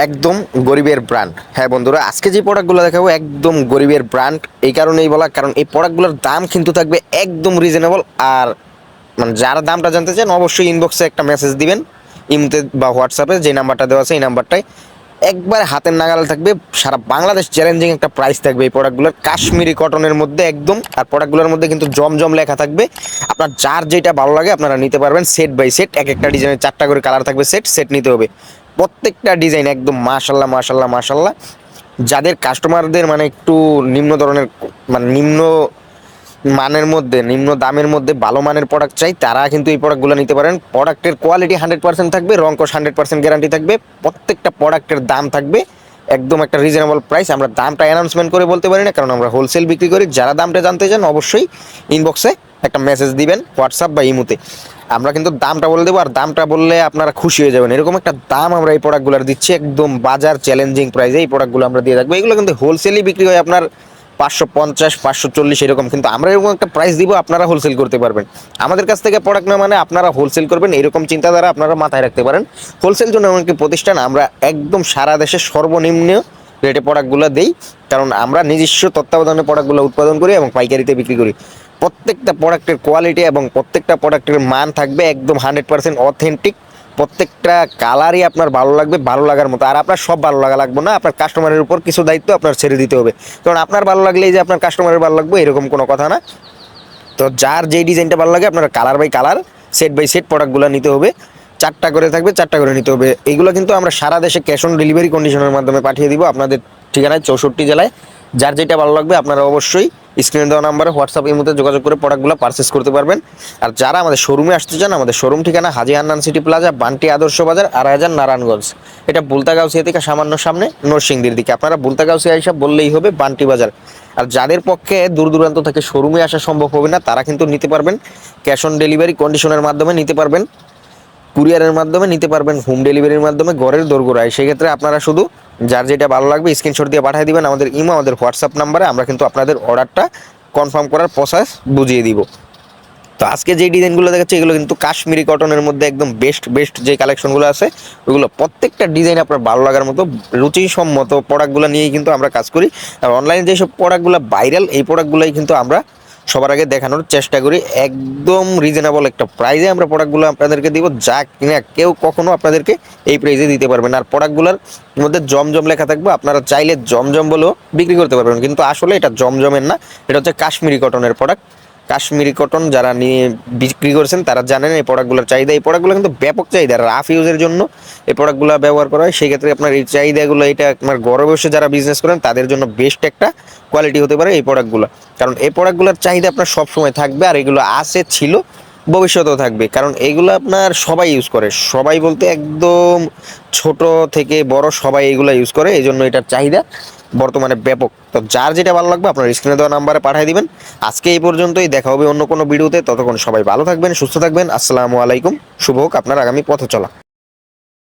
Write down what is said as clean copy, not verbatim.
একদম গরিবের ব্র্যান্ড। হ্যাঁ বন্ধুরা, আজকে যে প্রোডাক্টগুলো দেখাবো একদম গরিবের ব্র্যান্ড। এই কারণেই বলা, কারণ এই প্রোডাক্টগুলোর দাম কিন্তু থাকবে একদম রিজনেবল। আর মানে যারা দামটা জানতে চান অবশ্যই ইনবক্সে একটা মেসেজ দিবেন, ইমতে বা হোয়াটসঅ্যাপে যে নাম্বারটা দেওয়া আছে এই নাম্বারটায়। একবার হাতের নাগালে থাকবে, সারা বাংলাদেশ চ্যালেঞ্জিং একটা প্রাইস থাকবে এই প্রোডাক্টগুলোর, কাশ্মীরি কটনের মধ্যে একদম। আর প্রোডাক্টগুলোর মধ্যে কিন্তু জমজম লেখা থাকবে। আপনার যার যেটা ভালো লাগে আপনারা নিতে পারবেন, সেট বাই সেট। এক একটা ডিজাইনের 4টা করে কালার থাকবে, সেট সেট নিতে হবে। প্রত্যেকটা ডিজাইন একদম মাশাল্লাহ মাশাল্লাহ মাশাল্লাহ। যাদের কাস্টমারদের মানে একটু নিম্ন ধরনের, মানে নিম্ন মানের মধ্যে, নিম্ন দামের মধ্যে ভালো মানের প্রোডাক্ট চাই, তারা কিন্তু এই প্রোডাক্টগুলো নিতে পারেন। প্রোডাক্টের কোয়ালিটি 100% থাকবে, রংকশ 100% গ্যারান্টি থাকবে। প্রত্যেকটা প্রোডাক্টের দাম থাকবে একদম একটা রিজনেবল প্রাইস। আমরা দামটা অ্যানাউন্সমেন্ট করে বলতে পারি না, কারণ আমরা হোলসেল বিক্রি করি। যারা দামটা জানতে চান অবশ্যই ইনবক্সে একটা মেসেজ দিবেন, হোয়াটসঅ্যাপ বা ইমুতে। আমরা কিন্তু দামটা বলে দেবো, আর দামটা বললে আপনারা খুশি হয়ে যাবেন। এরকম একটা দাম আমরা এই প্রোডাক্টগুলোর দিচ্ছি, একদম বাজার চ্যালেঞ্জিং প্রাইসে এই প্রোডাক্টগুলো আমরা দিয়ে থাকবো। এগুলো কিন্তু হোলসেলই বিক্রি হয় আপনার 550 540 এরকম, কিন্তু আমরা এরকম একটা প্রাইস দিব, আপনারা হোলসেল করতে পারবেন। আমাদের কাছ থেকে প্রোডাক্ট না মানে আপনারা হোলসেল করবেন, এরকম চিন্তাধারা আপনারা মাথায় রাখতে পারেন। হোলসেল জন্য এমন একটি প্রতিষ্ঠান, আমরা একদম সারা দেশে সর্বনিম্ন রেটে প্রোডাক্টগুলো দেই, কারণ আমরা নিজস্ব তত্ত্বাবধানে প্রোডাক্টগুলো উৎপাদন করি এবং পাইকারিতে বিক্রি করি। প্রত্যেকটা প্রোডাক্টের কোয়ালিটি এবং প্রত্যেকটা প্রোডাক্টের মান থাকবে একদম 100% অথেন্টিক। প্রত্যেকটা কালারই আপনার ভালো লাগবে, ভালো লাগার মতো। আর আপনার সব ভালো লাগা লাগবে না, আপনার কাস্টমারের উপর কিছু দায়িত্ব আপনার ছেড়ে দিতে হবে, কারণ আপনার ভালো লাগলেই যে আপনার কাস্টমারের ভালো লাগবে এরকম কোনো কথা না। তো যার যেই ডিজাইনটা ভালো লাগে আপনারা colour by colour, set by set প্রোডাক্টগুলো নিতে হবে। 4টা করে থাকবে, 4টা করে নিতে হবে। এইগুলো কিন্তু আমরা সারা দেশে ক্যাশ অন ডেলিভারি কন্ডিশনের মাধ্যমে পাঠিয়ে দিব আপনাদের ঠিকানায়, 64 জেলায়। যার যেটা ভালো লাগবে আপনারা অবশ্যই স্ক্রিনে দেওয়া নাম্বারে হোয়াটসঅ্যাপ এর মধ্যে যোগাযোগ করে প্রোডাক্টগুলো পারচেস করতে পারবেন। আর যারা আমাদের শোরুমে আসতে চান, আমাদের শোরুম ঠিকানা হাজী হান্নান সিটি প্লাজা, বান্টি আদর্শ বাজার, আড়াইহাজার, নারায়ণগঞ্জ। এটা বুলতাগাউসিয়া থেকে সামান্য সামনে নরসিংদীর দিকে। আপনারা বুলতাগাউসিয়া হিসাব বললেই হবে, বান্টি বাজার। আর যাদের পক্ষে দূর দূরান্ত থেকে শোরুমে আসা সম্ভব হবে না, তারা কিন্তু নিতে পারবেন ক্যাশ অন ডেলিভারি কন্ডিশনের মাধ্যমে নিতে পারবেন, কুরিয়ারের মাধ্যমে নিতে পারবেন, হোম ডেলিভারির মাধ্যমে ঘরের দোরগোড়ায়। সেই ক্ষেত্রে আপনারা শুধু যার যেটা ভালো লাগবে স্ক্রিনশট দিয়ে পাঠিয়ে দিবেন আমাদের ইমো, আমাদের হোয়াটসঅ্যাপ নাম্বারে। আমরা কিন্তু আপনাদের অর্ডারটা কনফার্ম করার প্রসেস বুঝিয়ে দিব। তো আজকে যে ডিজাইনগুলো দেখাচ্ছি এগুলো কিন্তু কাশ্মীরি কটনের মধ্যে একদম বেস্ট বেস্ট যে কালেকশনগুলো আছে, ওইগুলো প্রত্যেকটা ডিজাইন আপনার ভালো লাগার মতো রুচিসম্মত প্রোডাক্টগুলো নিয়েই কিন্তু আমরা কাজ করি। আর অনলাইনে যেসব প্রোডাক্টগুলো ভাইরাল, এই প্রোডাক্টগুলোই কিন্তু আমরা সবার আগে দেখানোর চেষ্টা করি। একদম রিজনেবল একটা প্রাইসে আমরা প্রোডাক্টগুলো আপনাদেরকে দিব, যা কিনা কেউ কখনো আপনাদেরকে এই প্রাইসে দিতে পারবেন। আর প্রোডাক্টগুলোর মধ্যে জমজম লেখা থাকবে, আপনারা চাইলে জমজম বলেও বিক্রি করতে পারবেন, কিন্তু আসলে এটা জমজমের না, এটা হচ্ছে কাশ্মীরি কটনের প্রোডাক্ট। কাশ্মীরি কটন যারা নিয়ে বিক্রি করছেন তারা জানেন এই প্রোডাক্টগুলোর চাহিদা। এই প্রোডাক্টগুলো কিন্তু ব্যাপক চাহিদা, রাফ ইউজের জন্য এই প্রোডাক্টগুলো ব্যবহার করা হয়। সেই ক্ষেত্রে আপনার এই চাহিদাগুলো, এটা আপনার ঘরে বসে যারা বিজনেস করেন তাদের জন্য বেস্ট একটা কোয়ালিটি হতে পারে এই প্রোডাক্টগুলো। কারণ এই প্রোডাক্টগুলোর চাহিদা আপনার সবসময় থাকবে, আর এগুলো আছে, ছিল, ভবিষ্যতেও থাকবে। কারণ এগুলো আপনার সবাই ইউজ করে, সবাই বলতে একদম ছোট থেকে বড় সবাই এগুলো ইউজ করে, এই জন্য এটার চাহিদা বর্তমানে ব্যাপক। তো যার যেটা ভালো লাগবে আপনার স্ক্রিনে দেওয়া নাম্বারে পাঠিয়ে দিবেন। আজকে এই পর্যন্তই, দেখা হবে অন্য কোনো ভিডিওতে। ততক্ষণ সবাই ভালো থাকবেন, সুস্থ থাকবেন। আসসালামু আলাইকুম। শুভ হোক আপনার আগামী পথ চলা।